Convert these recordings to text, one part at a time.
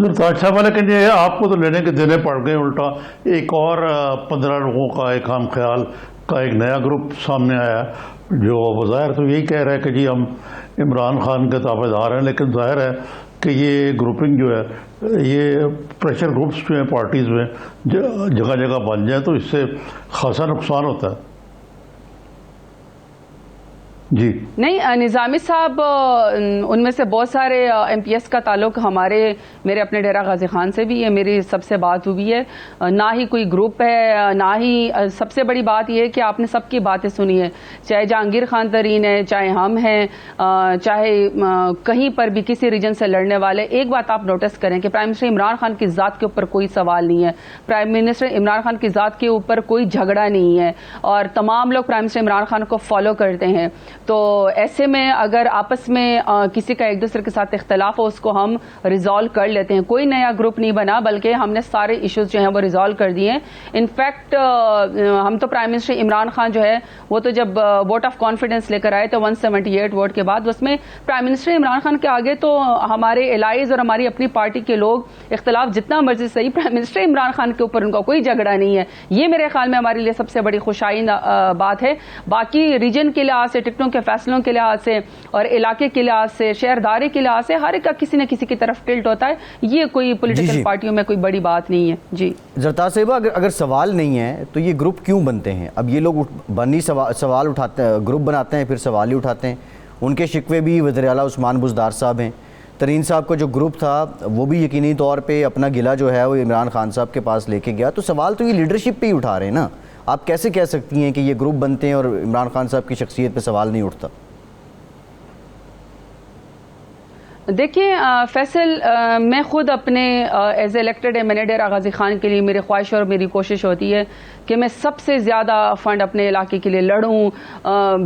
زرتاج صاحب، لیکن یہ آپ کو تو لینے کے دینے پڑ گئے، الٹا ایک اور 15 لوگوں کا ایک ہم خیال کا ایک نیا گروپ سامنے آیا جو بظاہر تو یہی کہہ رہا ہے کہ جی ہم عمران خان کے تابع دار ہیں، لیکن ظاہر ہے کہ یہ گروپنگ جو ہے، یہ پریشر گروپس جو ہیں پارٹیز میں جگہ جگہ بن جائیں تو اس سے خاصا نقصان ہوتا ہے. جی نہیں، نظامی صاحب ان میں سے بہت سارے ایم پی ایس کا تعلق میرے اپنے ڈیرہ غازی خان سے بھی ہے. میری سب سے بات ہوئی ہے، نہ ہی کوئی گروپ ہے، نہ ہی سب سے بڑی بات یہ ہے کہ آپ نے سب کی باتیں سنی ہے، چاہے جہانگیر خان ترین ہے، چاہے ہم ہیں، چاہے کہیں پر بھی کسی ریجن سے لڑنے والے. ایک بات آپ نوٹس کریں کہ پرائم منسٹر عمران خان کی ذات کے اوپر کوئی سوال نہیں ہے، پرائم منسٹر عمران خان کی ذات کے اوپر کوئی جھگڑا نہیں ہے، اور تمام لوگ پرائم منسٹر عمران خان کو فالو کرتے ہیں. تو ایسے میں اگر آپس میں کسی کا ایک دوسرے کے ساتھ اختلاف ہو، اس کو ہم ریزالو کر لیتے ہیں. کوئی نیا گروپ نہیں بنا، بلکہ ہم نے سارے ایشوز جو ہیں وہ ریزالو کر دیے ہیں. انفیکٹ ہم تو پرائم منسٹر عمران خان جو ہے وہ تو جب ووٹ آف کانفیڈنس لے کر آئے تو 178 ووٹ کے بعد اس میں پرائم منسٹر عمران خان کے آگے تو ہمارے الائز اور ہماری اپنی پارٹی کے لوگ اختلاف جتنا مرضی صحیح، پرائم منسٹر عمران خان کے اوپر ان کا کوئی جھگڑا نہیں ہے. یہ میرے خیال میں ہمارے لیے سب سے بڑی خوشائی بات ہے. باقی ریجن کے لحاظ سے، ٹکٹوں کے فیصلوں کے لحاظ سے اور علاقے کے لحاظ سے، شہرداری کے لحاظ سے ہر ایک کا کسی نہ کسی کی طرف ٹلٹ ہوتا ہے. یہ کوئی پولیٹیکل پارٹیوں میں کوئی بڑی بات نہیں ہے. جی زرتاج صاحبہ، اگر سوال نہیں ہے تو یہ گروپ کیوں بنتے ہیں؟ اب یہ لوگ سوال اٹھاتے ہیں، گروپ بناتے ہیں، پھر سوال ہی اٹھاتے ہیں. ان کے شکوے بھی وزیر اعلیٰ عثمان بزدار صاحب ہیں. ترین صاحب کا جو گروپ تھا وہ بھی یقینی طور پہ اپنا گلہ جو ہے وہ عمران خان صاحب کے پاس لے کے گیا. تو سوال تو یہ لیڈرشپ پہ ہی اٹھا رہے ہیں نا. آپ کیسے کہہ سکتی ہیں کہ یہ گروپ بنتے ہیں اور عمران خان صاحب کی شخصیت پہ سوال نہیں اٹھتا؟ دیکھیں فیصل، میں خود اپنے ایز الیکٹڈ ایم این اے ڈیرہ غازی خان کے لیے میری خواہش اور میری کوشش ہوتی ہے کہ میں سب سے زیادہ فنڈ اپنے علاقے کے لیے لڑوں،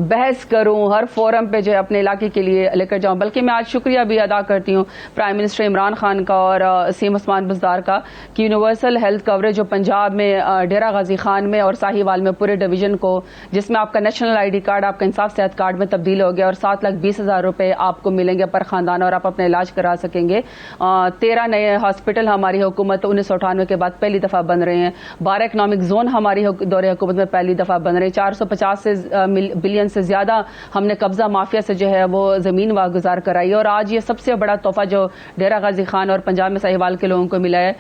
بحث کروں، ہر فورم پہ جو ہے اپنے علاقے کے لیے لے کر جاؤں. بلکہ میں آج شکریہ بھی ادا کرتی ہوں پرائم منسٹر عمران خان کا اور سیم عثمان بزدار کا کہ یونیورسل ہیلتھ کوریج جو پنجاب میں ڈیرہ غازی خان میں اور ساہیوال میں پورے ڈویژن کو، جس میں آپ کا نیشنل آئی ڈی کارڈ آپ کا انصاف صحت کارڈ میں تبدیل ہو گیا اور 7,20,000 روپے آپ کو ملیں گے پر خاندان اور آپ اپنا علاج کرا سکیں گے. 13 نئے ہاسپٹل ہماری حکومت 1998 کے بعد پہلی دفعہ بن رہے ہیں. 12 اکنامک زون ہماری دور حکومت میں پہلی دفعہ بن رہے ہیں. 450 بلین سے زیادہ ہم نے قبضہ مافیا سے جو ہے وہ زمین واگزار کرائی. اور آج یہ سب سے بڑا تحفہ جو ڈیرہ غازی خان اور پنجاب میں ساہیوال کے لوگوں کو ملا ہے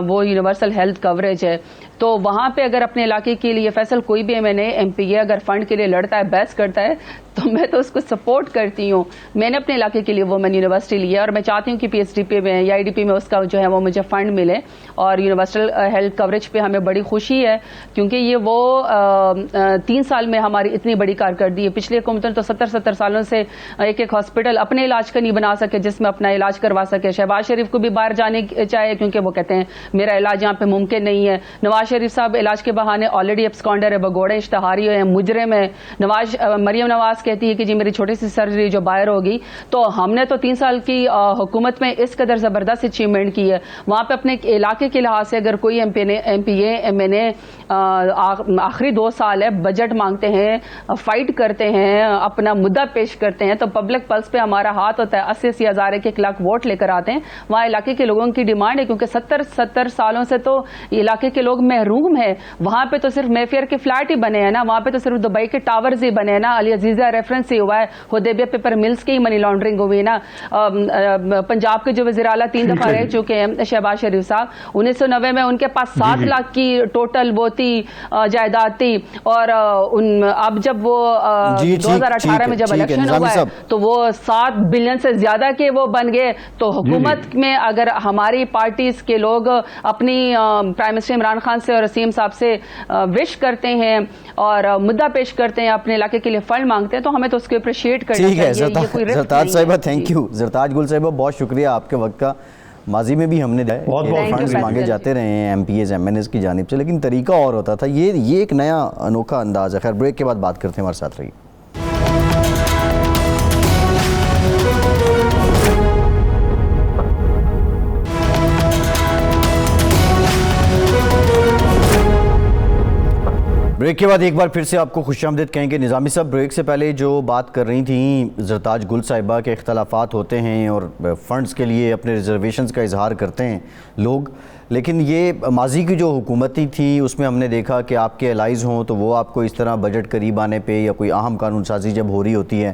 وہ یونیورسل ہیلتھ کوریج ہے. تو وہاں پہ اگر اپنے علاقے کے لیے فیصل کوئی بھی ایم پی اے اگر فنڈ کے لیے لڑتا ہے، بحث کرتا ہے، تو میں تو اس کو سپورٹ کرتی ہوں. میں نے اپنے علاقے کے لیے وومن یونیورسٹی لی ہے اور میں چاہتی ہوں کہ پی ایس ڈی پی میں یا آئی ڈی پی میں اس کا جو ہے وہ مجھے فنڈ ملے. اور یونیورسل ہیلتھ کوریج پہ ہمیں بڑی خوشی ہے کیونکہ یہ وہ 3 سال میں ہماری اتنی بڑی کارکردگی ہے. پچھلی حکومت نے تو 70 سالوں سے ایک ہاسپٹل اپنے علاج کا نہیں بنا سکے جس میں اپنا علاج کروا سکے. شہباز شریف کو بھی باہر جانے چاہے کیونکہ وہ کہتے ہیں میرا علاج یہاں پہ ممکن نہیں ہے. نواز شریف صاحب علاج کے بہانے آلریڈی ایبسکانڈر ہے، بگوڑے اشتہاری ہیں، مجرم ہے. مریم نواز کہتی ہے کہ جی میری چھوٹی سی سرجری جو باہر ہوگی. تو ہم نے تو 3 سال کی حکومت میں اس قدر زبردست اچیومنٹ کی ہے. وہاں پہ اپنے علاقے کے لحاظ سے اگر کوئی M P A M N A آخری 2 سال ہے بجٹ مانگتے ہیں، فائٹ کرتے ہیں، اپنا مدعا پیش کرتے ہیں تو پبلک پلس پہ ہمارا ہاتھ ہوتا ہے. 80 ہزار 1 لاکھ ووٹ لے کر آتے ہیں. وہاں علاقے کے لوگوں کی ڈیمانڈ ہے کیونکہ 70 سالوں سے تو علاقے کے لوگ محروم ہیں. وہاں پہ تو صرف میفیئر کے فلیٹ ہی بنے ہیں نا، وہاں پہ تو صرف دبئی کے ٹاورز ہی بنے ہیں نا، علی عزیزہ ریفرنس ہی ہوا ہے، حدیبیہ پیپر ملز کی منی لانڈرنگ ہوئی ہے نا. پنجاب کے جو وزیر اعلیٰ 3 دفعہ رہ چکے ہیں شہباز شریف صاحب، 1990 میں ان کے پاس 7 لاکھ کی ٹوٹل وہ تھی جائیداد تھی. اور اب جب وہ 2018 میں جب الیکشن ہوا ہے تو وہ 7 بلین سے زیادہ کے وہ بن گئے. تو حکومت میں اگر ہماری پارٹیز کے لوگ اپنی پرائم منسٹر عمران خان سے اور وسیم صاحب سے وش کرتے ہیں اور مدعا پیش کرتے ہیں، اپنے علاقے کے لیے فنڈ مانگتے ہیں تو ہمیں تو اس کو اپریشیٹ کرنا چاہیے. زرتاج صاحبہ تھینک یو. زرتاج گل صاحبہ بہت شکریہ آپ کے وقت کا. ماضی میں بھی ہم نے فنڈز مانگے جاتے رہے ہیں M P As M N As کی جانب سے، لیکن طریقہ اور ہوتا تھا. یہ ایک نیا انوکھا انداز ہے. خیر بریک کے بعد بات کرتے ہیں، ہمارے ساتھ رہیے. بریک کے بعد ایک بار پھر سے آپ کو خوش آمدید کہیں گے. نظامی صاحب, بریک سے پہلے جو بات کر رہی تھیں زرتاج گل صاحبہ کے اختلافات ہوتے ہیں اور فنڈز کے لیے اپنے ریزرویشنز کا اظہار کرتے ہیں لوگ, لیکن یہ ماضی کی جو حکومتیں تھیں اس میں ہم نے دیکھا کہ آپ کے الائز ہوں تو وہ آپ کو اس طرح بجٹ قریب آنے پہ یا کوئی اہم قانون سازی جب ہو رہی ہوتی ہے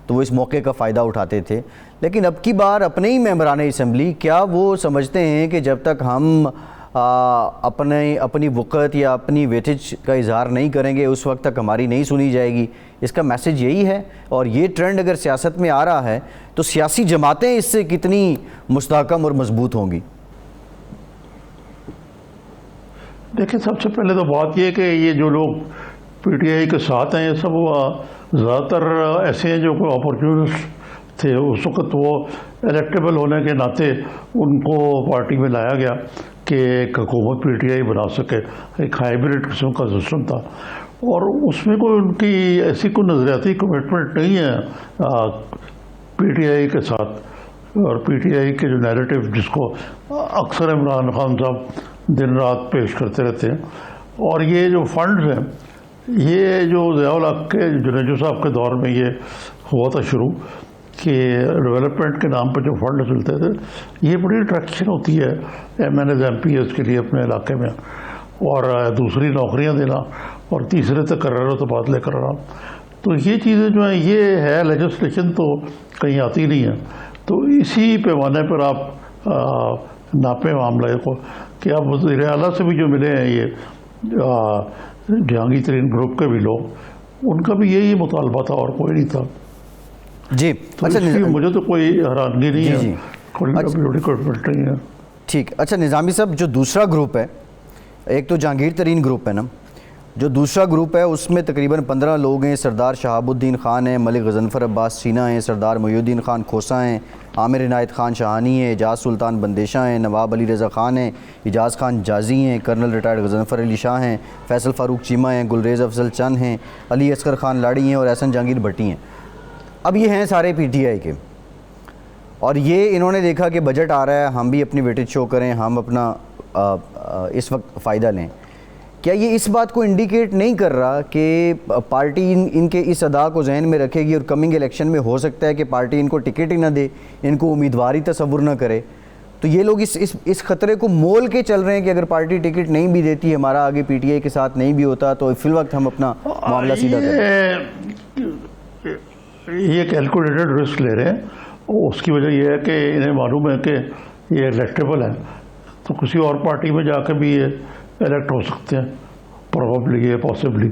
تو وہ اس موقع کا فائدہ اٹھاتے تھے. لیکن اب کی بار اپنے ہی ممبران اسمبلی, کیا وہ سمجھتے ہیں کہ جب تک ہم اپنی وقت یا اپنی ویٹیج کا اظہار نہیں کریں گے اس وقت تک ہماری نہیں سنی جائے گی؟ اس کا میسج یہی ہے. اور یہ ٹرینڈ اگر سیاست میں آ رہا ہے تو سیاسی جماعتیں اس سے کتنی مستحکم اور مضبوط ہوں گی؟ دیکھیں, سب سے پہلے تو بات یہ کہ یہ جو لوگ پی ٹی آئی کے ساتھ ہیں یہ سب زیادہ تر ایسے ہیں جو کوئی اپورچونسٹ تھے. اس وقت وہ الیکٹیبل ہونے کے ناطے ان کو پارٹی میں لایا گیا کہ ایک حکومت پی ٹی آئی بنا سکے. ایک ہائیبریڈ قسم کا سسٹم تھا اور اس میں کوئی ان کی ایسی کوئی نظریاتی کمٹمنٹ نہیں ہے پی ٹی آئی کے ساتھ. اور پی ٹی آئی کے جو نیریٹو جس کو اکثر عمران خان صاحب دن رات پیش کرتے رہتے ہیں, اور یہ جو فنڈز ہیں یہ جو ضیاء الحق کے جنیجو صاحب کے دور میں یہ ہوا تھا شروع کہ ڈیولپمنٹ کے نام پہ جو فنڈ ملتے تھے, یہ بڑی اٹریکشن ہوتی ہے M N As M P As کے لیے اپنے علاقے میں, اور دوسری نوکریاں دینا اور تیسرے تقرر و تبادلے کرنا. تو یہ چیزیں جو ہیں یہ ہے لیجسلیشن تو کہیں آتی نہیں ہے. تو اسی پیمانے پر آپ ناپیں معاملے کو کہ اب وزیر اعلیٰ سے بھی جو ملے ہیں یہ جہانگیر ترین گروپ کے بھی لوگ, ان کا بھی یہی مطالبہ تھا اور کوئی نہیں تھا. جی اچھا, مجھے تو کوئی حیرانگی نہیں ہے, کوئی کمٹمنٹ نہیں ہے. ٹھیک. اچھا نظامی صاحب, جو دوسرا گروپ ہے, ایک تو جہانگیر ترین گروپ ہے نا, جو دوسرا گروپ ہے اس میں تقریباً 15 لوگ ہیں. سردار شہاب الدین خان ہیں, ملک غضنفر عباس سینا ہیں, سردار محی الدین خان کھوسا ہیں, عامر عنایت خان شاہانی ہیں, اعجاز سلطان بندیشہ ہیں, نواب علی رضا خان ہیں, اعجاز خان جازی ہیں, کرنل ریٹائرڈ غضنفر علی شاہ ہیں, فیصل فاروق چیمہ ہیں, گلریز افضل چند ہیں, علی اصغر خان لاڑی ہیں اور احسن جہانگیر بھٹی ہیں. اب یہ ہیں سارے پی ٹی آئی کے, اور یہ انہوں نے دیکھا کہ بجٹ آ رہا ہے, ہم بھی اپنی ویٹیج شو کریں, ہم اپنا اس وقت فائدہ لیں. کیا یہ اس بات کو انڈیکیٹ نہیں کر رہا کہ پارٹی ان کے اس ادا کو ذہن میں رکھے گی اور کمنگ الیکشن میں ہو سکتا ہے کہ پارٹی ان کو ٹکٹ ہی نہ دے, ان کو امیدواری تصور نہ کرے؟ تو یہ لوگ اس خطرے کو مول کے چل رہے ہیں کہ اگر پارٹی ٹکٹ نہیں بھی دیتی, ہمارا آگے پی ٹی آئی کے ساتھ نہیں بھی ہوتا تو فی الوقت ہم اپنا معاملہ سیدھا کریں. یہ کیلکولیٹڈ رسک لے رہے ہیں. اس کی وجہ یہ ہے کہ انہیں معلوم ہے کہ یہ الیکٹیبل ہے تو کسی اور پارٹی میں جا کے بھی یہ الیکٹ ہو سکتے ہیں, پروبیبلی یہ پاسبلی.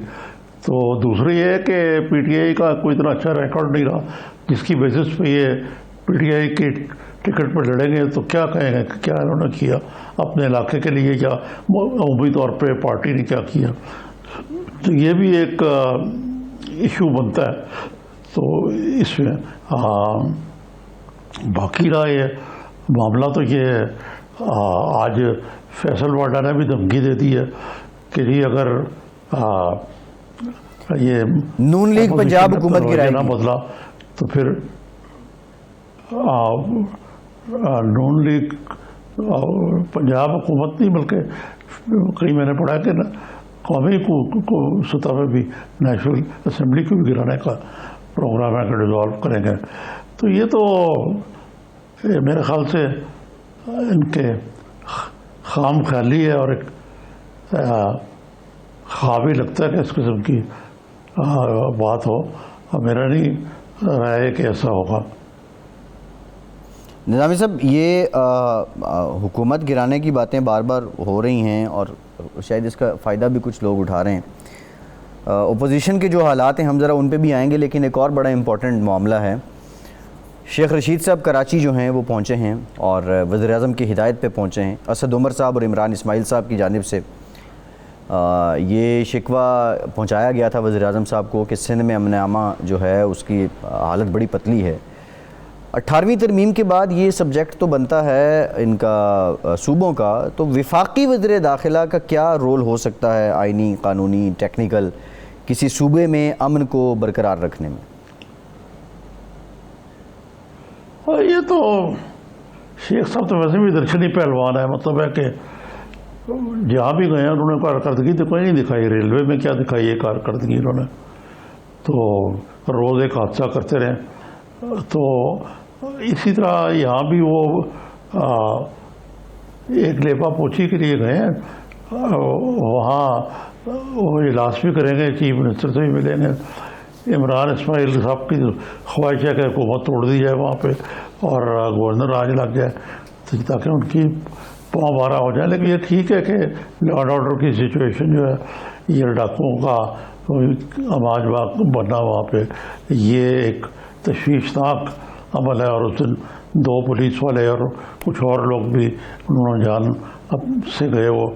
تو دوسری یہ ہے کہ پی ٹی آئی کا کوئی اتنا اچھا ریکارڈ نہیں رہا جس کی بیسس پہ یہ پی ٹی آئی کی ٹکٹ پہ لڑیں گے تو کیا کہیں گے کہ کیا انہوں نے کیا اپنے علاقے کے لیے, یا عمومی طور پہ پارٹی نے کیا کیا. تو یہ بھی ایک ایشو بنتا ہے. تو اس میں باقی رہا یہ معاملہ تو یہ ہے, آج فیصل واڈا نے بھی دھمکی دے دی ہے کہ جی اگر یہ نون لیگ پنجاب حکومت گرائے نہ بدلا تو پھر نون لیگ پنجاب حکومت نہیں بلکہ کہیں میں نے پڑھا کہ قومی سطح پہ بھی نیشنل اسمبلی کو بھی گرانے کا پروگرام ہے کہ ڈیزالو کریں گے. تو یہ تو میرے خیال سے ان کے خام خیالی ہے اور ایک خواب ہی لگتا ہے کہ اس قسم کی بات ہو. میرا نہیں رائے کہ ایسا ہوگا. نظامی صاحب, یہ حکومت گرانے کی باتیں بار بار ہو رہی ہیں اور شاید اس کا فائدہ بھی کچھ لوگ اٹھا رہے ہیں. اپوزیشن کے جو حالات ہیں ہم ذرا ان پہ بھی آئیں گے, لیکن ایک اور بڑا امپورٹنٹ معاملہ ہے. شیخ رشید صاحب کراچی جو ہیں وہ پہنچے ہیں اور وزیر اعظم کی ہدایت پہ پہنچے ہیں. اسد عمر صاحب اور عمران اسماعیل صاحب کی جانب سے یہ شکوہ پہنچایا گیا تھا وزیر اعظم صاحب کو کہ سندھ میں امن عامہ جو ہے اس کی حالت بڑی پتلی ہے. 18ویں ترمیم کے بعد یہ سبجیکٹ تو بنتا ہے ان کا صوبوں کا, تو وفاقی وزیر داخلہ کا کیا رول ہو سکتا ہے آئینی, قانونی, ٹیکنیکل کسی صوبے میں امن کو برقرار رکھنے میں؟ یہ تو شیخ صاحب تو ویسے بھی درشنی پہلوان ہے. مطلب ہے کہ جہاں بھی گئے انہوں نے کارکردگی تو کوئی نہیں دکھائی، ریلوے میں کیا دکھائی ہے کارکردگی انہوں نے، تو روز ایک حادثہ کرتے رہے۔ تو اسی طرح یہاں بھی وہ ایک لیپا پوچھی کے لیے گئے ہیں، وہاں وہ اجلاس بھی کریں گے، چیف منسٹر سے بھی ملیں گے۔ عمران اسماعیل صاحب کی خواہش ہے کہ حکومت توڑ دی جائے وہاں پہ اور گورنر راج لگ جائے تاکہ ان کی پاؤں بارہ ہو جائے۔ لیکن یہ ٹھیک ہے کہ لا اینڈ آرڈر کی سچویشن جو ہے، یہ ڈاکوؤں کا آواز بننا وہاں پہ، یہ ایک تشویشناک عمل ہے۔ اور اس دن 2 پولیس والے اور کچھ اور لوگ بھی انہوں نے جان سے گئے وہ،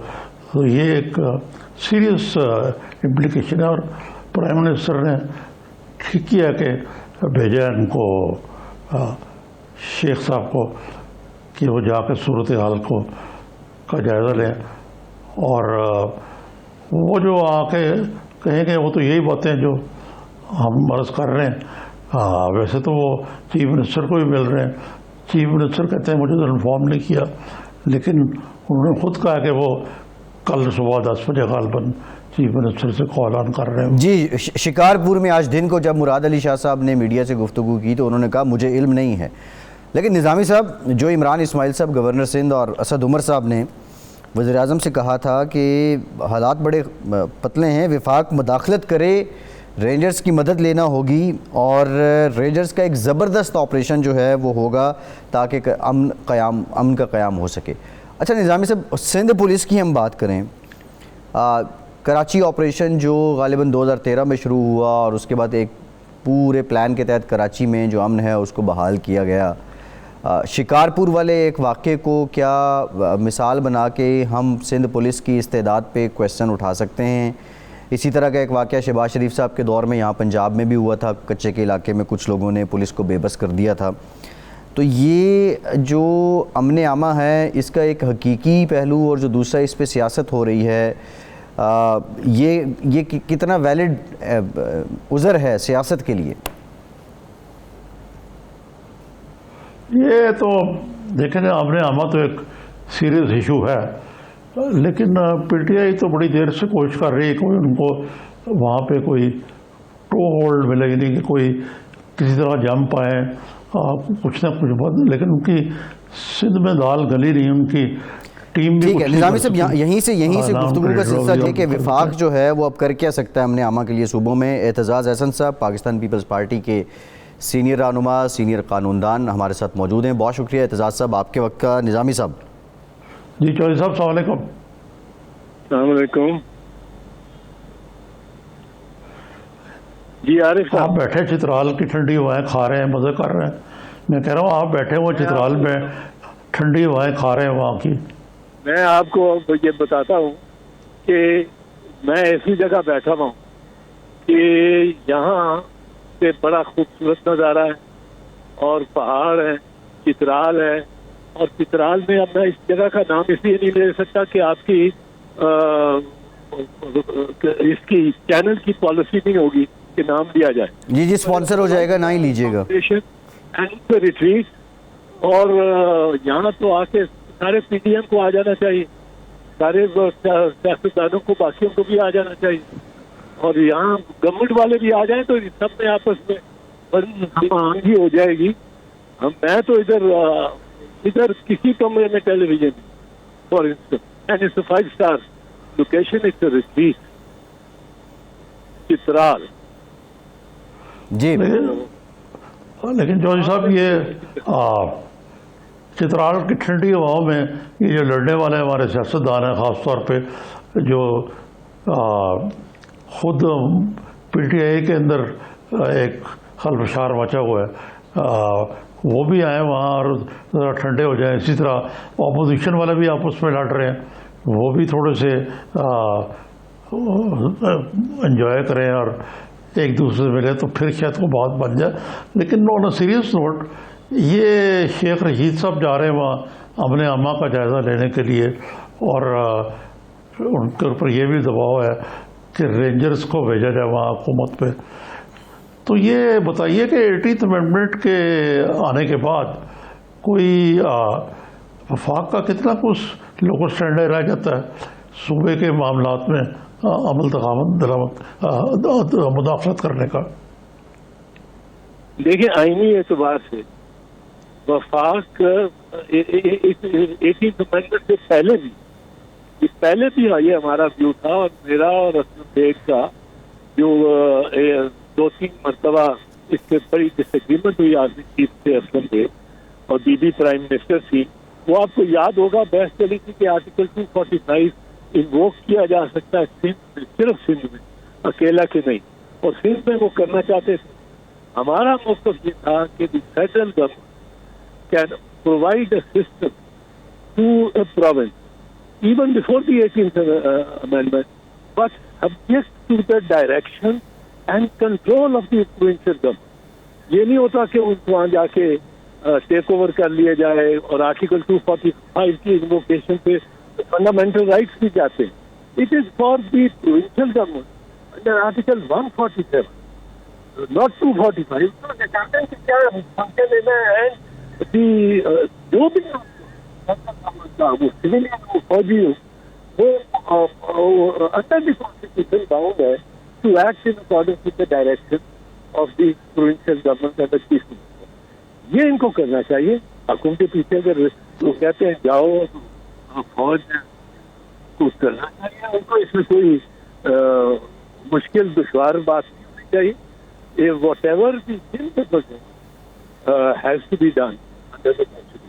تو یہ ایک سیریس امپلیکیشن ہے۔ اور پرائم منسٹر نے ٹھیک کیا کہ بھیجا ان کو شیخ صاحب کو کہ وہ جا کے صورتحال کا جائزہ لیں، اور وہ جو آ کے کہیں گے وہ تو یہی باتیں جو ہم عرض کر رہے ہیں۔ ویسے تو وہ چیف منسٹر کو بھی مل رہے ہیں، چیف منسٹر کہتے ہیں مجھے تو انفارم نہیں کیا، لیکن انہوں نے خود کہا کہ وہ کل صبح 10 بجے غالباً چیف منسٹر سے کال آن کر رہے ہیں۔ جی، شکارپور میں آج دن کو جب مراد علی شاہ صاحب نے میڈیا سے گفتگو کی تو انہوں نے کہا مجھے علم نہیں ہے، لیکن نظامی صاحب جو عمران اسماعیل صاحب گورنر سندھ اور اسد عمر صاحب نے وزیر اعظم سے کہا تھا کہ حالات بڑے پتلے ہیں، وفاق مداخلت کرے، رینجرز کی مدد لینا ہوگی اور رینجرز کا ایک زبردست آپریشن جو ہے وہ ہوگا تاکہ امن کا قیام ہو سکے۔ اچھا نظامی صاحب، سندھ پولیس کی ہم بات کریں، کراچی آپریشن جو غالباً 2013 میں شروع ہوا اور اس کے بعد ایک پورے پلان کے تحت کراچی میں جو امن ہے اس کو بحال کیا گیا، شکارپور والے ایک واقعے کو کیا مثال بنا کے ہم سندھ پولیس کی استعداد پہ کویسچن اٹھا سکتے ہیں؟ اسی طرح کا ایک واقعہ شہباز شریف صاحب کے دور میں یہاں پنجاب میں بھی ہوا تھا، کچے کے علاقے میں کچھ لوگوں نے پولیس کو بے بس کر دیا تھا۔ تو یہ جو امن عامہ ہے اس کا ایک حقیقی پہلو اور جو دوسرا اس پہ سیاست ہو رہی ہے، یہ کتنا ویلڈ عذر ہے سیاست کے لیے؟ یہ تو دیکھیں امن عامہ تو ایک سیریس ایشو ہے، لیکن پی ٹی آئی تو بڑی دیر سے کوشش کر رہی ہے کہ ان کو وہاں پہ کوئی ٹو ہولڈ ملے، یعنی کہ کوئی کسی طرح جم پائے کچھ نہ کچھ بات، لیکن ان کی سندھ میں دال گلی نہیں، ان کی ٹیم بھی۔ ٹھیک ہے نظامی صاحب، یہیں سے گفتگو کا سلسلہ یہ کہ وفاق جو ہے وہ اب کر کیا سکتا ہے امن عامہ کے لیے صوبوں میں۔ اعتزاز احسن صاحب پاکستان پیپلز پارٹی کے سینئر رہنما، سینئر قانون دان ہمارے ساتھ موجود ہیں، بہت شکریہ اعتزاز صاحب آپ کے وقت کا۔ نظامی صاحب جی چودھری صاحب السلام علیکم۔ السلام علیکم جی عارف صاحب، آپ بیٹھے چترال کی ٹھنڈی ہوائیں کھا رہے ہیں، مزے کر رہے ہیں، میں کہہ رہا ہوں آپ بیٹھے ہوئے چترال میں ٹھنڈی ہوائیں کھا رہے ہیں وہاں کی۔ میں آپ کو یہ بتاتا ہوں کہ میں ایسی جگہ بیٹھا ہوا ہوں کہ یہاں سے بڑا خوبصورت نظارہ ہے اور پہاڑ ہے، چترال ہے، اور چترال میں اب میں اس جگہ کا نام اس لیے نہیں لے سکتا کہ آپ کی اس کی چینل کی پالیسی نہیں ہوگی کہ نام لیا جائے۔ جی اسپانسر ہو جائے گا، نہ ہی لیجیے گا۔ ریٹریٹ، اور یہاں تو آ کے سارے پی ڈی ایم کو آ جانا چاہیے، سارے سیاستدانوں کو، باقیوں کو بھی آ جانا چاہیے، اور یہاں گورنمنٹ والے بھی آ جائیں تو سب میں آپس میں ہم آہنگی ہو جائے گی۔ میں تو ادھر کسی کمرے میں television for instance and it's 5 star location, it's retreat Chitral. جی لیکن جوہری صاحب یہ چترال کی ٹھنڈی ہواؤں میں یہ جو لڑنے والے ہمارے سیاستدان ہیں، خاص طور پہ جو خود پی ٹی آئی کے اندر ایک خلفشار مچا ہوا ہے، وہ بھی آئیں وہاں اور ذرا ٹھنڈے ہو جائیں۔ اسی طرح اپوزیشن والے بھی آپس میں لڑ رہے ہیں، وہ بھی تھوڑے سے انجوائے کریں اور ایک دوسرے سے ملے تو پھر شاید کو بات بن جائے۔ لیکن آن اے سیریس نوٹ، یہ شیخ رشید صاحب جا رہے ہیں وہاں امن عامہ کا جائزہ لینے کے لیے، اور ان کے اوپر یہ بھی دباؤ ہے کہ رینجرز کو بھیجا جائے وہاں حکومت پہ۔ تو یہ بتائیے کہ 18th امینڈمنٹ کے آنے کے بعد کوئی وفاق کا کتنا کچھ لوکل اسٹینڈرڈ رہ جاتا ہے صوبے کے معاملات میں عمل درآمد مداخلت کرنے کا. دیکھیں آئینی اعتبار سے وفاق 18th امینڈمنٹ سے پہلے بھی یہ ہمارا ویو تھا, اور میرا اور اسلم بیگ کا جو 2-3 مرتبہ اس سے بڑی ڈس ایگریمنٹ ہوئی آرمی چیف سے اسلم بیگ اور بی بی پرائم منسٹر تھی, وہ آپ کو یاد ہوگا بحث چلی تھی کہ آرٹیکل 245 انووک کیا جا سکتا ہے سندھ میں, صرف سندھ میں, اکیلا کے نہیں, اور سندھ میں وہ کرنا چاہتے تھے. ہمارا موقف یہ تھا کہ the federal government can provide a system to a province even before the 18th amendment, but subject to the direction and control of the provincial government. یہ نہیں ہوتا کہ ان کو وہاں جا کے ٹیک اوور کر لیا جائے, اور آرٹیکل 245 کی انووکیشن پہ فنڈامنٹل رائٹس بھی جاتے ہیں. It is for the provincial government under article 147, not 245. تو چاہتے ہیں کہ کیا فنکشن لینا ہے, جو بھی وہ سویلین وہ فوجی ہو, وہ انڈر دی کانسٹیٹیوشن باؤنڈ ہے to act in according with the direction of the provincial government and the chief minister. یہ ان کو کرنا چاہیے. حکومت کے پیچھے اگر وہ کہتے ہیں جاؤ فوج کو کرنا چاہیے, ان کو اس میں کوئی مشکل دشوار بات نہیں ہونی چاہیے. Whatever the has to be done under the constitution.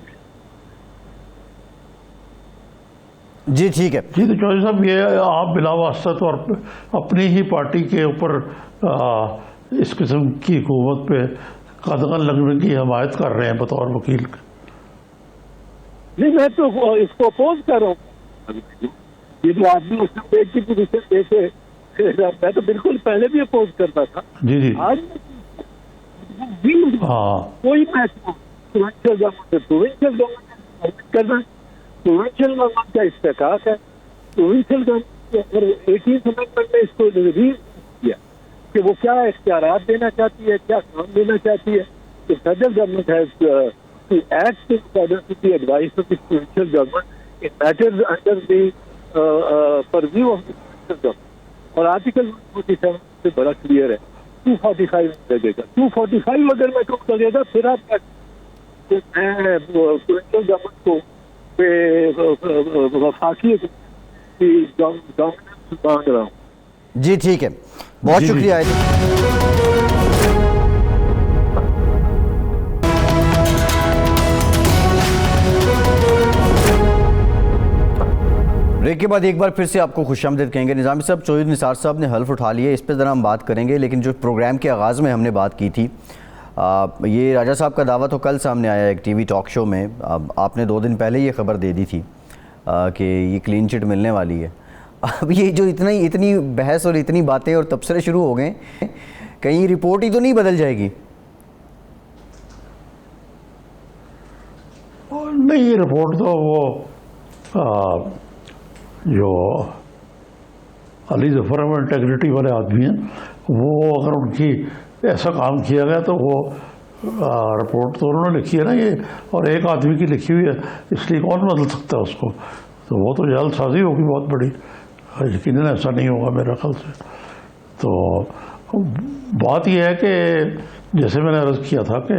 جی ٹھیک ہے. جی تو چودھری صاحب, یہ آپ بلا واسطہ طور پہ اپنی ہی پارٹی کے اوپر اس قسم کی حکومت پہ قدغن لگنے کی حمایت کر رہے ہیں بطور وکیل کے. نہیں, میں تو اس کو اپوز کر رہا ہوں. یہ جو آدمی اس میں بیگ کی پوزیشن دیکھے, میں تو بالکل پہلے بھی اپوز کرتا تھا. جی جی آج ہاں, کوئی پروونشل گورنمنٹ کرنا, پروونشل گورنمنٹ کا استحقاق ہے. پروونشل گورنمنٹ 18th امینڈمنٹ نے اس کو ریلیز کیا کہ وہ کیا اختیارات دینا چاہتی ہے, کیا کام دینا چاہتی ہے. کہ federal government has to act in accordance with the advice of the provincial government in matters under the purview of the provincial government. اور آرٹیکل 147 سے بڑا کلیئر ہے, 245 لگے گا. 245 اگر میں کم لگے گا, پھر آپ میں پروونشل گورنمنٹ کو وفاقی ڈومیننس مانگ رہا ہوں. جی ٹھیک ہے, بہت شکریہ. بریک کے بعد ایک بار پھر سے آپ کو خوش آمدید کہیں گے. نظامی صاحب, چودھری نثار صاحب نے حلف اٹھا لیا, اس پہ ذرا ہم بات کریں گے. لیکن جو پروگرام کے آغاز میں ہم نے بات کی تھی, یہ راجہ صاحب کا دعویٰ تو کل سامنے آیا ایک ٹی وی ٹاک شو میں. آپ نے 2 دن پہلے یہ خبر دے دی تھی کہ یہ کلین چٹ ملنے والی ہے. اب یہ جو اتنی بحث اور اتنی باتیں اور تبصرے شروع ہو گئے, کہیں رپورٹ ہی تو نہیں بدل جائے گی؟ نہیں, یہ رپورٹ تو وہ جو علی ظفر احمد انٹیگریٹی والے آدمی ہیں, وہ اگر ان کی ایسا کام کیا گیا تو وہ رپورٹ تو انہوں نے لکھی ہے نا یہ, اور ایک آدمی کی لکھی ہوئی ہے, اس لیے کون بدل سکتا ہے اس کو؟ تو وہ تو جلد سازی ہوگی بہت بڑی. یقیناً ایسا نہیں ہوگا میرے خیال سے. تو بات یہ ہے کہ جیسے میں نے عرض کیا تھا کہ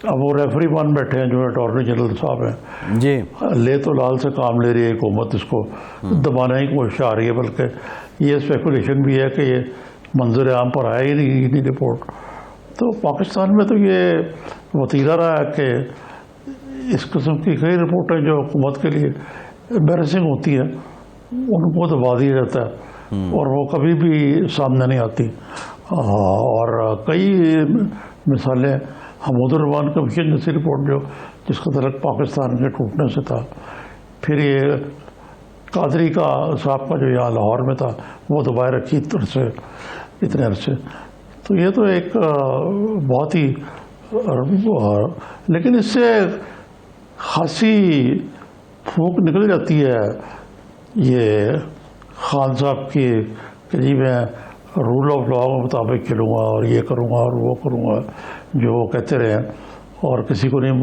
اب وہ ریفری بن بیٹھے ہیں جو اٹارنی جنرل صاحب ہیں. جی, لے تو لال سے کام لے رہی ہے حکومت, اس کو دبانے کی کوشش آ رہی ہے. بلکہ یہ اسپیکولیشن بھی ہے کہ یہ منظر عام پر آیا ہی نہیں رپورٹ. تو پاکستان میں تو یہ وتیرہ رہا ہے کہ اس قسم کی کئی رپورٹیں جو حکومت کے لیے امبیرسنگ ہوتی ہیں ان کو دبا دیا جاتا ہے, اور وہ کبھی بھی سامنے نہیں آتی. اور کئی مثالیں, حمود الرحمان کمیشن جیسی رپورٹ جس کا تعلق پاکستان کے ٹوٹنے سے تھا, پھر یہ قادری کا صاحب کا جو یہاں لاہور میں تھا وہ دبائے رکھی اتنے عرصے. تو یہ تو ایک بہت ہی, لیکن اس سے خاصی پھونک نکل جاتی ہے یہ خان صاحب کی کہ جی میں رول آف لا کے مطابق چلوں گا اور یہ کروں گا اور وہ کروں گا, جو وہ کہتے رہے, اور کسی کو نہیں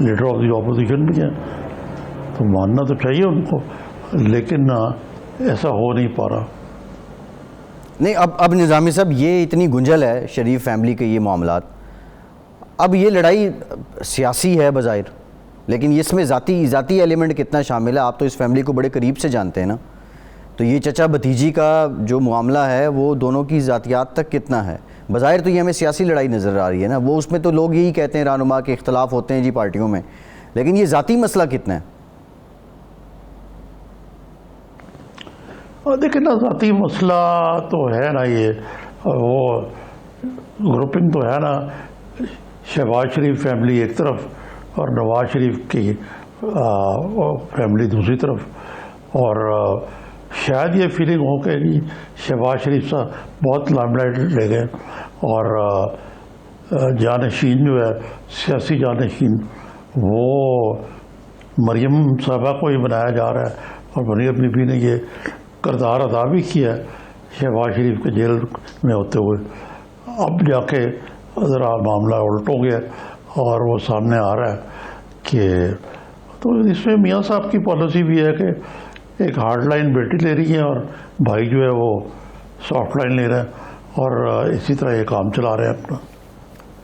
لیڈر آف دی اپوزیشن بھی ہیں، تو ماننا تو چاہیے ان کو، لیکن ایسا ہو نہیں پا رہا. نہیں، اب نظامی صاحب یہ اتنی گنجل ہے شریف فیملی کے یہ معاملات، اب یہ لڑائی سیاسی ہے بظاہر، لیکن اس میں ذاتی ایلیمنٹ کتنا شامل ہے؟ آپ تو اس فیملی کو بڑے قریب سے جانتے ہیں نا، تو یہ چچا بھتیجی کا جو معاملہ ہے وہ دونوں کی ذاتیات تک کتنا ہے؟ بظاہر تو یہ ہمیں سیاسی لڑائی نظر آ رہی ہے نا، وہ اس میں تو لوگ یہی کہتے ہیں رہنما کے اختلاف ہوتے ہیں جی پارٹیوں میں، لیکن یہ ذاتی مسئلہ کتنا ہے؟ دیکھیں نا، ذاتی مسئلہ تو ہے نا، یہ وہ گروپنگ تو ہے نا، شہباز شریف فیملی ایک طرف اور نواز شریف کی فیملی دوسری طرف، اور شاید یہ فیلنگ ہو کہ شہباز شریف صاحب بہت لائم لائٹ لے گئے، اور جانشین جو ہے سیاسی جانشین وہ مریم صاحبہ کو ہی بنایا جا رہا ہے، اور مریم بی بی نے یہ کردار ادا بھی کیا ہے شہباز شریف کے جیل میں ہوتے ہوئے. اب جا کے ذرا معاملہ الٹ ہو گیا اور وہ سامنے آ رہا ہے کہ تو اس میں میاں صاحب کی پالیسی بھی ہے کہ ایک ہارڈ لائن بیٹی لے رہی ہے اور بھائی جو ہے وہ سافٹ لائن لے رہے ہیں، اور اسی طرح یہ کام چلا رہے ہیں اپنا.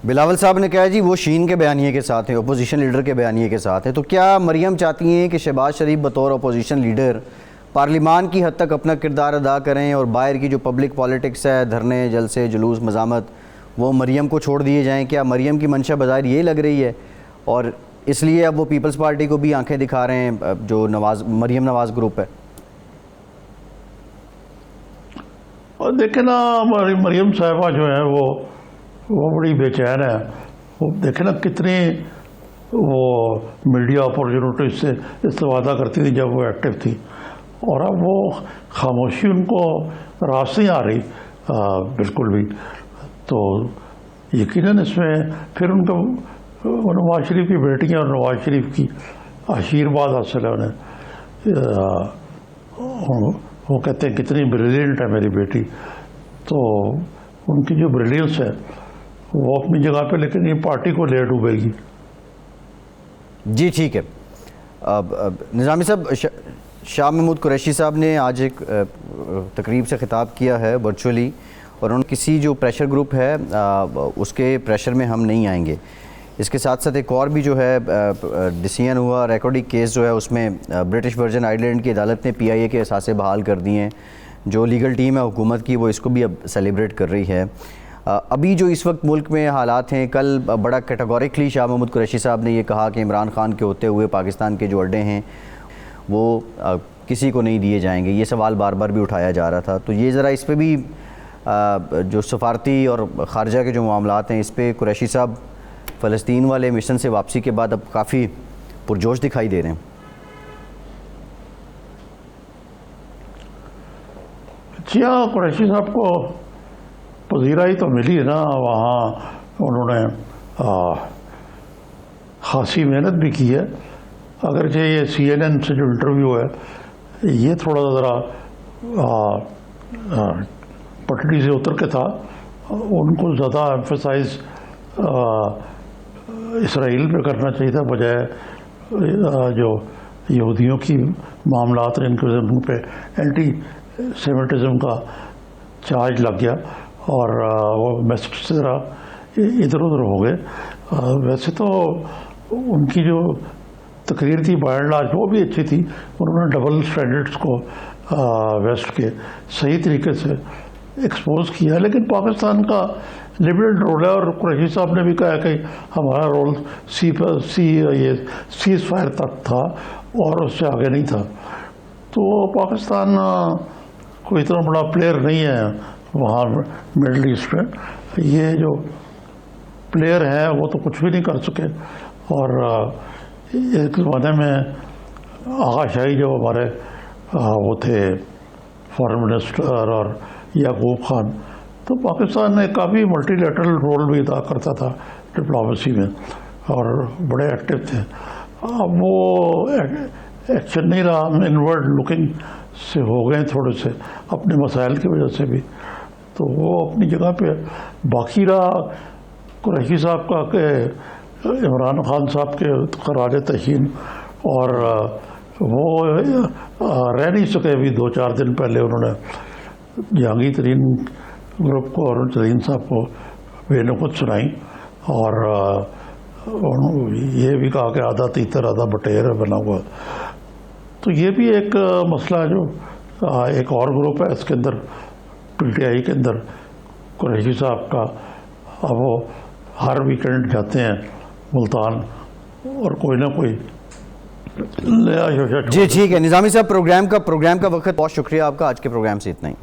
بلاول صاحب نے کہا جی وہ شین کے بیانیے کے ساتھ ہیں، اپوزیشن لیڈر کے بیانیے کے ساتھ ہیں، تو کیا مریم چاہتی ہیں کہ شہباز شریف بطور اپوزیشن لیڈر پارلیمان کی حد تک اپنا کردار ادا کریں اور باہر کی جو پبلک پالیٹکس ہے، دھرنے، جلسے، جلوس، مزاحمت، وہ مریم کو چھوڑ دیے جائیں؟ کیا مریم کی منشا بظاہر یہ لگ رہی ہے اور اس لیے اب وہ پیپلز پارٹی کو بھی آنکھیں دکھا رہے ہیں جو مریم نواز گروپ ہے؟ اور دیکھیں نا، مریم صاحبہ جو ہے وہ بڑی بے چین ہے. وہ دیکھیں نا کتنی وہ میڈیا اپارچونیٹیز سے استفادہ کرتی تھی جب وہ ایکٹیو تھی، اور اب وہ خاموشی ان کو راس نہیں آ رہی بالکل بھی. تو یقیناً اس میں پھر ان کو نواز شریف کی بیٹیاں اور نواز شریف کی آشیرواد حاصل ہے انہیں. وہ کہتے ہیں کتنی بریلینٹ ہے میری بیٹی، تو ان کی جو بریلینس ہے وہ اپنی جگہ پہ، لیکن یہ پارٹی کو لے ڈوبے گی. جی ٹھیک ہے. نظامی صاحب، شاہ محمود قریشی صاحب نے آج ایک تقریب سے خطاب کیا ہے ورچولی، اور ان کسی جو پریشر گروپ ہے اس کے پریشر میں ہم نہیں آئیں گے. اس کے ساتھ ساتھ ایک اور بھی جو ہے ڈسیزن ہوا، ریکارڈنگ کیس جو ہے اس میں برٹش ورجن آئی لینڈ کی عدالت نے پی آئی اے کے اثاثے بحال کر دیے ہیں. جو لیگل ٹیم ہے حکومت کی وہ اس کو بھی اب سیلیبریٹ کر رہی ہے. ابھی جو اس وقت ملک میں حالات ہیں، کل بڑا کیٹیگوریکلی شاہ محمود قریشی صاحب نے یہ کہا کہ عمران خان کے ہوتے ہوئے پاکستان کے جو اڈے ہیں وہ کسی کو نہیں دیے جائیں گے. یہ سوال بار بار بھی اٹھایا جا رہا تھا، تو یہ ذرا اس پہ بھی جو سفارتی اور خارجہ کے جو معاملات ہیں اس پہ قریشی صاحب فلسطین والے مشن سے واپسی کے بعد اب کافی پرجوش دکھائی دے رہے ہیں. جی ہاں، قریشی صاحب کو پذیرائی تو ملی ہے نا، وہاں انہوں نے خاصی محنت بھی کی ہے. اگرچہ یہ CNN سے جو انٹرویو ہے یہ تھوڑا ذرا پٹڑی سے اتر کے تھا. ان کو زیادہ ایمفیسائز اسرائیل پہ کرنا چاہیے تھا، بجائے جو یہودیوں کی معاملات ان کے ذمہ پہ اینٹی سیمیٹزم کا چارج لگ گیا، اور وہ میسج سے ذرا ادھر ادھر ہو گئے. ویسے تو ان کی جو تقریر تھی بائی اینڈ لارج وہ بھی اچھی تھی. انہوں نے ڈبل اسٹینڈرڈس کو ویسٹ کے صحیح طریقے سے ایکسپوز کیا، لیکن پاکستان کا لمیٹڈ رول ہے. اور قریشی صاحب نے بھی کہا کہ ہمارا رول سیز فائر تک تھا اور اس سے آگے نہیں تھا. تو پاکستان کوئی اتنا بڑا پلیئر نہیں ہے وہاں مڈل ایسٹ میں. یہ جو پلیئر ہیں وہ تو کچھ بھی نہیں کر سکے. اور ایک زمانے میں آغا شاہی جو ہمارے وہ تھے فارن منسٹر، اور یعقوب خان، تو پاکستان نے کافی ملٹی لیٹرل رول بھی ادا کرتا تھا ڈپلومیسی میں اور بڑے ایکٹیو تھے. اب وہ ایکشن نہیں رہا، ہم انورڈ لکنگ سے ہو گئے تھوڑے سے اپنے مسائل کی وجہ سے بھی. تو وہ اپنی جگہ پہ باقی رہا قریشی صاحب کا کہ عمران خان صاحب کے خراج تحسین، اور وہ رہ نہیں سکے ابھی 2-4 دن پہلے انہوں نے جہانگیر ترین گروپ کو اور ترین صاحب کو بے نقط سنائی، اور یہ بھی کہا کہ آدھا تیتر آدھا بٹیر ہے بنا ہوا. تو یہ بھی ایک مسئلہ ہے جو ایک اور گروپ ہے اس کے اندر، پی ٹی آئی کے اندر، قریشی صاحب کا. اب وہ ہر ویکینڈ جاتے ہیں ملتان اور کوئی نہ کوئی نیا جی ٹھیک ہے نظامی صاحب، پروگرام کا وقت، بہت شکریہ آپ کا. آج کے پروگرام سے اتنا ہی.